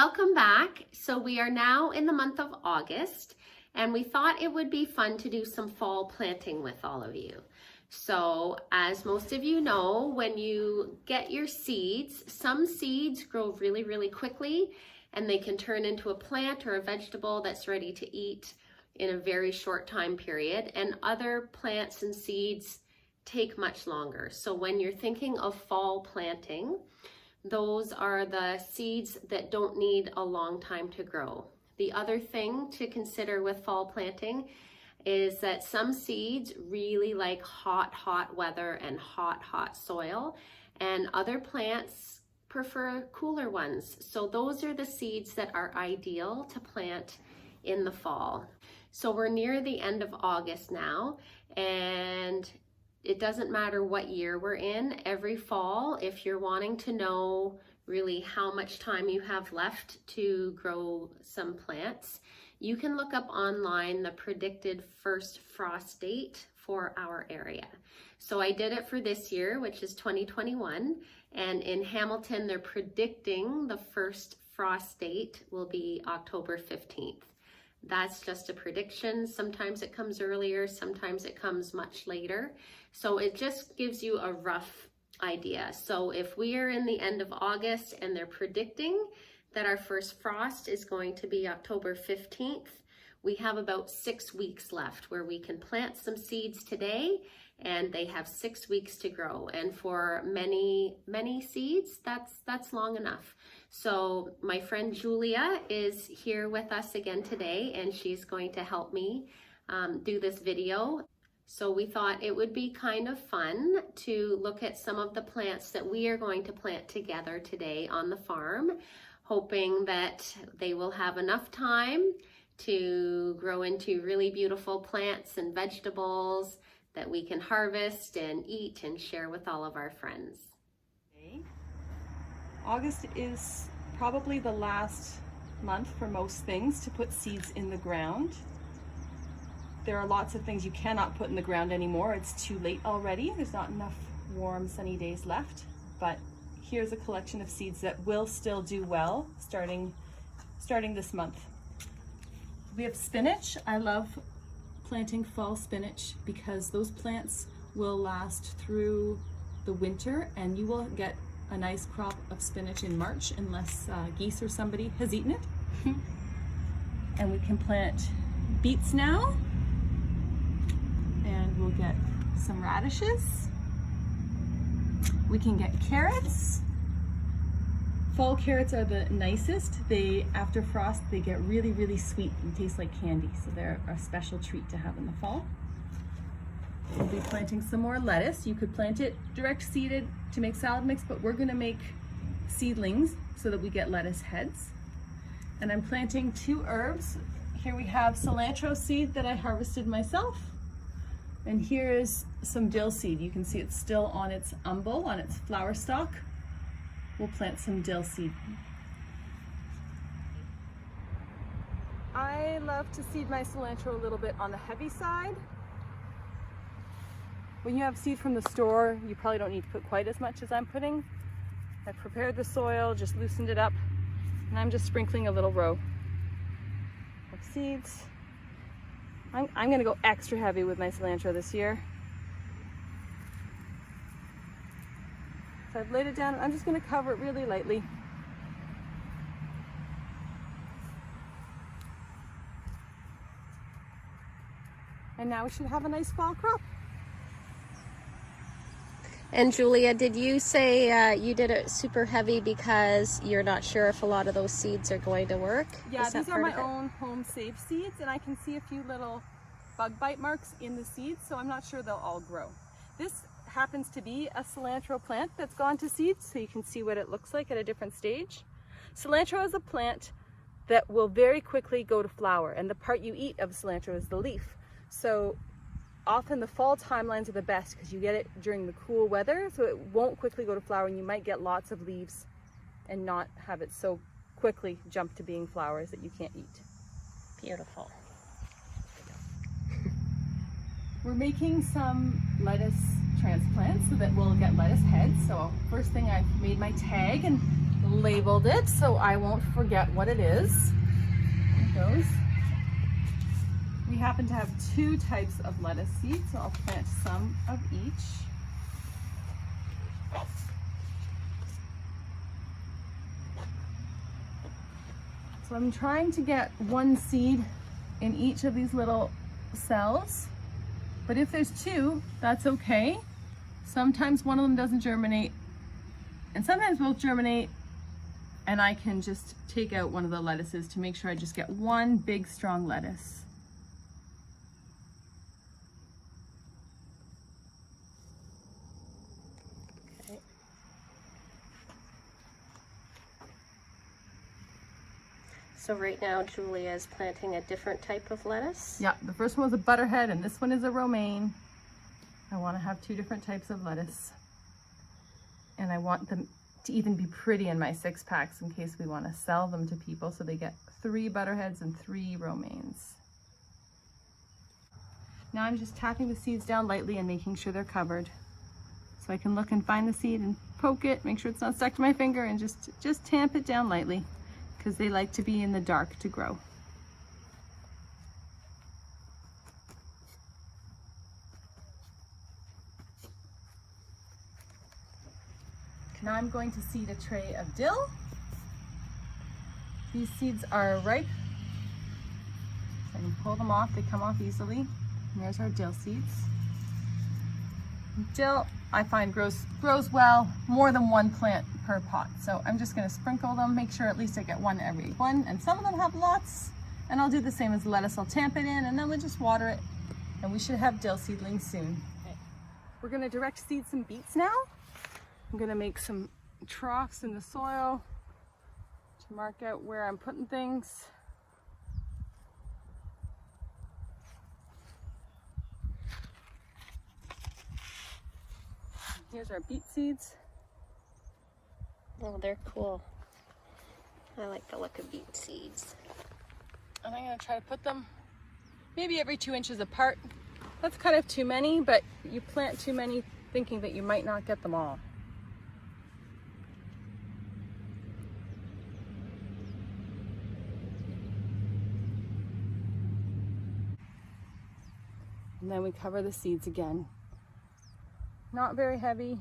Welcome back. So we are now in the month of August, and we thought it would be fun to do some fall planting with all of you. So as most of you know, when you get your seeds, some seeds grow really quickly and they can turn into a plant or a vegetable that's ready to eat in a very short time period, and other plants and seeds take much longer. So when you're thinking of fall planting, those are the seeds that don't need a long time to grow. The other thing to consider with fall planting is that some seeds really like hot weather and hot soil, and other plants prefer cooler ones. So those are the seeds that are ideal to plant in the fall. So we're near the end of August now, and it doesn't matter what year we're in. Every fall, if you're wanting to know really how much time you have left to grow some plants, you can look up online the predicted first frost date for our area. So I did it for this year, which is 2021, and in Hamilton, they're predicting the first frost date will be October 15th. That's just a prediction. Sometimes it comes earlier, sometimes it comes much later. So it just gives you a rough idea. So if we are in the end of August and they're predicting that our first frost is going to be October 15th, we have about 6 weeks left where we can plant some seeds today, and they have 6 weeks to grow. And for many seeds, that's long enough. So my friend Julia is here with us again today, and she's going to help me do this video. So we thought it would be kind of fun to look at some of the plants that we are going to plant together today on the farm, hoping that they will have enough time to grow into really beautiful plants and vegetables that we can harvest and eat and share with all of our friends. August is probably the last month for most things to put seeds in the ground. There are lots of things you cannot put in the ground anymore. It's too late already. There's not enough warm, sunny days left. But here's a collection of seeds that will still do well starting this month. We have spinach. I love planting fall spinach because those plants will last through the winter, and you will get a nice crop of spinach in March unless geese or somebody has eaten it. And we can plant beets now, and we'll get some radishes. We can get carrots. Fall carrots are the nicest. After frost, they get really sweet and taste like candy. So they're a special treat to have in the fall. We'll be planting some more lettuce. You could plant it direct seeded to make salad mix, but we're gonna make seedlings so that we get lettuce heads. And I'm planting 2 herbs. Here we have cilantro seed that I harvested myself. And here is some dill seed. You can see it's still on its umbel, on its flower stalk. We'll plant some dill seed. I love to seed my cilantro a little bit on the heavy side. When you have seed from the store, you probably don't need to put quite as much as I'm putting. I've prepared the soil, just loosened it up, and I'm just sprinkling a little row of seeds. I'm gonna go extra heavy with my cilantro this year. So I've laid it down. I'm just going to cover it really lightly. And now we should have a nice fall crop. And Julia, did you say you did it super heavy because you're not sure if a lot of those seeds are going to work? Yeah, these are my own home saved seeds, and I can see a few little bug bite marks in the seeds, so I'm not sure they'll all grow. This happens to be a cilantro plant that's gone to seed, so you can see what it looks like at a different stage. Cilantro is a plant that will very quickly go to flower, and the part you eat of cilantro is the leaf. So often the fall timelines are the best because you get it during the cool weather, so it won't quickly go to flower, and you might get lots of leaves and not have it so quickly jump to being flowers that you can't eat. Beautiful. We're making some lettuce transplants so that we'll get lettuce heads. So first thing, I've made my tag, and the labeled it so I won't forget what it is. There it goes. We happen to have 2 types of lettuce seeds, so I'll plant some of each. So I'm trying to get 1 seed in each of these little cells, but if there's 2, that's okay. Sometimes one of them doesn't germinate, and sometimes both germinate, and I can just take out one of the lettuces to make sure I just get 1 big strong lettuce. So right now Julia is planting a different type of lettuce. Yeah, the first one was a butterhead and this one is a romaine. I want to have 2 different types of lettuce. And I want them to even be pretty in my 6-packs in case we want to sell them to people. So they get 3 butterheads and 3 romaines. Now I'm just tapping the seeds down lightly and making sure they're covered. So I can look and find the seed and poke it, make sure it's not stuck to my finger, and just tamp it down lightly, because they like to be in the dark to grow. Now I'm going to seed a tray of dill. These seeds are ripe. I can pull them off, they come off easily. And there's our dill seeds. Dill, I find grows well more than 1 plant per pot. So I'm just going to sprinkle them, make sure at least I get 1 every one. And some of them have lots. And I'll do the same as lettuce. I'll tamp it in and then we'll just water it. And we should have dill seedlings soon. Okay. We're going to direct seed some beets now. I'm going to make some troughs in the soil to mark out where I'm putting things. Here's our beet seeds. Oh, they're cool. I like the look of beet seeds. And I'm going to try to put them maybe every 2 inches apart. That's kind of too many, but you plant too many thinking that you might not get them all. And then we cover the seeds again. Not very heavy.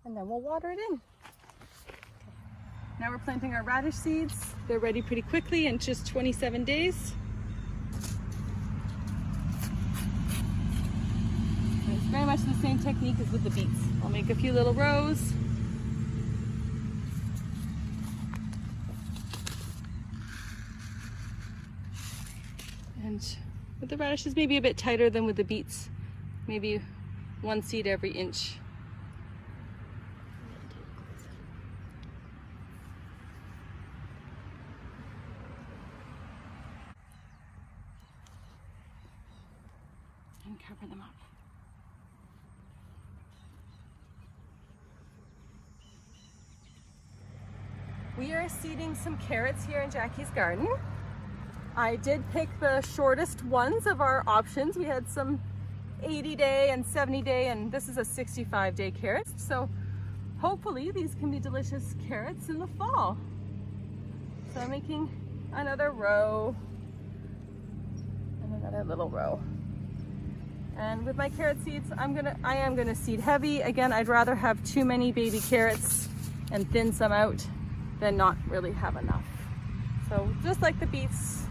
And then we'll water it in. Now we're planting our radish seeds. They're ready pretty quickly in just 27 days. And it's very much the same technique as with the beets. I'll make a few little rows. And with the radishes, maybe a bit tighter than with the beets. Maybe 1 seed every inch. And cover them up. We are seeding some carrots here in Jackie's garden. I did pick the shortest ones of our options. We had some 80-day and 70-day, and this is a 65-day carrot. So hopefully these can be delicious carrots in the fall. So I'm making another row and another little row. And with my carrot seeds, I am gonna seed heavy. Again, I'd rather have too many baby carrots and thin some out than not really have enough. So just like the beets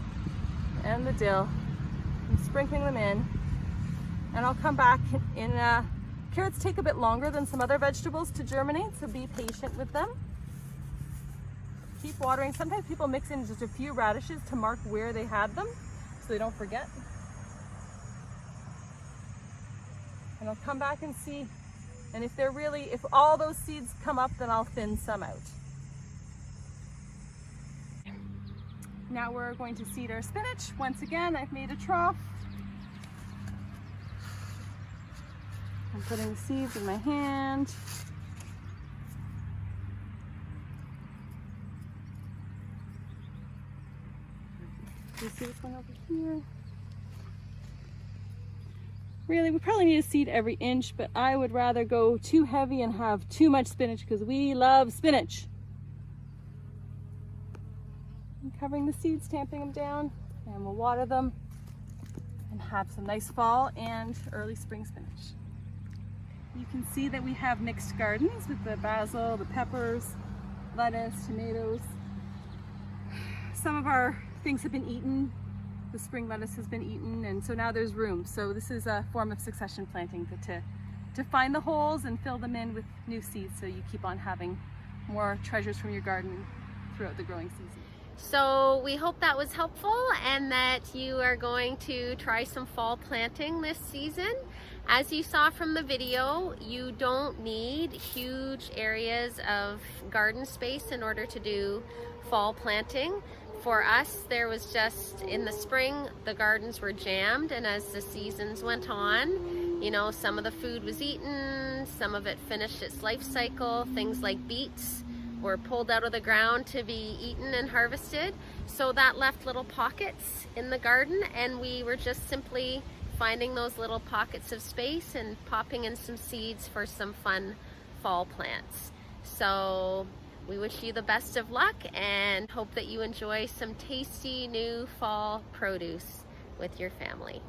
and the dill, I'm sprinkling them in, and I'll come back in. Carrots take a bit longer than some other vegetables to germinate, so be patient with them. Keep watering. Sometimes people mix in just a few radishes to mark where they had them so they don't forget. And I'll come back and see, and if all those seeds come up, then I'll thin some out. Now we're going to seed our spinach. Once again, I've made a trough. I'm putting the seeds in my hand. You see this one over here? Really, we probably need to seed every inch, but I would rather go too heavy and have too much spinach because we love spinach. I'm covering the seeds, tamping them down, and we'll water them and have some nice fall and early spring spinach. You can see that we have mixed gardens with the basil, the peppers, lettuce, tomatoes. Some of our things have been eaten. The spring lettuce has been eaten, and so now there's room. So this is a form of succession planting to find the holes and fill them in with new seeds, so you keep on having more treasures from your garden throughout the growing season. So we hope that was helpful and that you are going to try some fall planting this season. As you saw from the video, you don't need huge areas of garden space in order to do fall planting. For us, there was just, in the spring, the gardens were jammed, and as the seasons went on, you know, some of the food was eaten, some of it finished its life cycle. Things like beets were pulled out of the ground to be eaten and harvested. So that left little pockets in the garden, and we were just simply finding those little pockets of space and popping in some seeds for some fun fall plants. So we wish you the best of luck and hope that you enjoy some tasty new fall produce with your family.